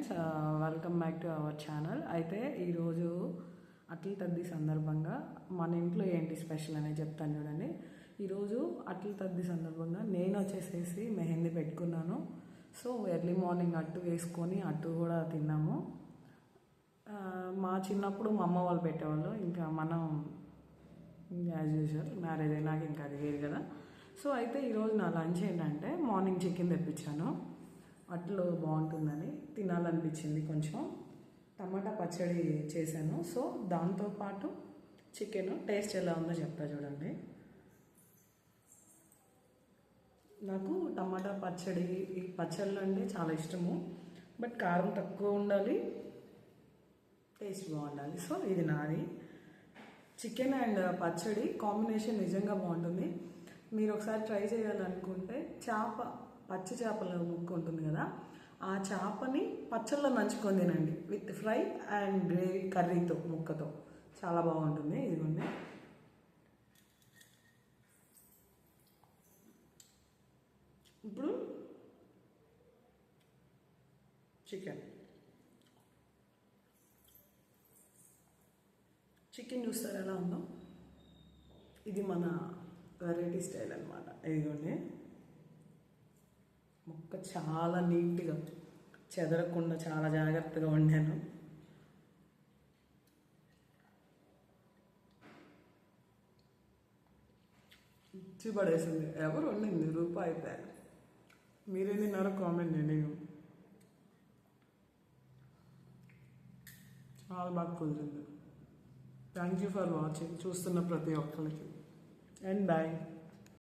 Friends, welcome back to our channel. అయితే ఈరోజు అట్ల తద్ది సందర్భంగా మన ఇంట్లో ఏంటి స్పెషల్ అనేది చెప్తాను చూడండి. ఈరోజు అట్ల తద్ది సందర్భంగా నేను వచ్చేసేసి మెహందీ పెట్టుకున్నాను. సో ఎర్లీ మార్నింగ్ అట్టు వేసుకొని అట్టు కూడా తిన్నాము. మా చిన్నప్పుడు మా అమ్మ వాళ్ళు పెట్టేవాళ్ళు, ఇంకా మనం యాజ్ యూజువల్ మ్యారేజ్ అయినాక ఇంకా అది వేరు కదా. సో అయితే ఈరోజు నా లంచ్ ఏంటంటే మార్నింగ్ చికెన్ తెప్పించాను. అట్లు బాగుంటుందని తినాలనిపించింది. కొంచెం టమాటా పచ్చడి చేశాను. సో దాంతోపాటు చికెన్ టేస్ట్ ఎలా ఉందో చెప్తా చూడండి. నాకు టమాటా పచ్చడి, ఈ పచ్చళ్ళు అంటే చాలా ఇష్టము. బట్ కారం తక్కువ ఉండాలి, టేస్ట్ బాగుండాలి. సో ఇది నాది. చికెన్ అండ్ పచ్చడి కాంబినేషన్ నిజంగా బాగుంటుంది. మీరు ఒకసారి ట్రై చేయాలనుకుంటే పచ్చి చేపల ముక్క ఉంటుంది కదా, ఆ చేపని పచ్చళ్ళలో నంచుకొని తినండి విత్ ఫ్రై అండ్ గ్రేవీ కర్రీతో ముక్కతో చాలా బాగుంటుంది. ఇదిగోండి, ఇప్పుడు చికెన్ చూస్తారు ఎలా ఉందో. ఇది మన వెరైటీ స్టైల్ అనమాట. ఇదిగోండి, ముక్క చాలా నీట్గా చెదరకుండా చాలా జాగ్రత్తగా వండాను. ఇచ్చి పడేసింది. ఎవరు వండింది? రూపాయి. మీరేం తిన్నారో కామెంట్ చేయండి. చాలా బాగా కుదిరింది. Thank you for watching. చూస్తున్న ప్రతి ఒక్కరికి అండ్ బాయ్.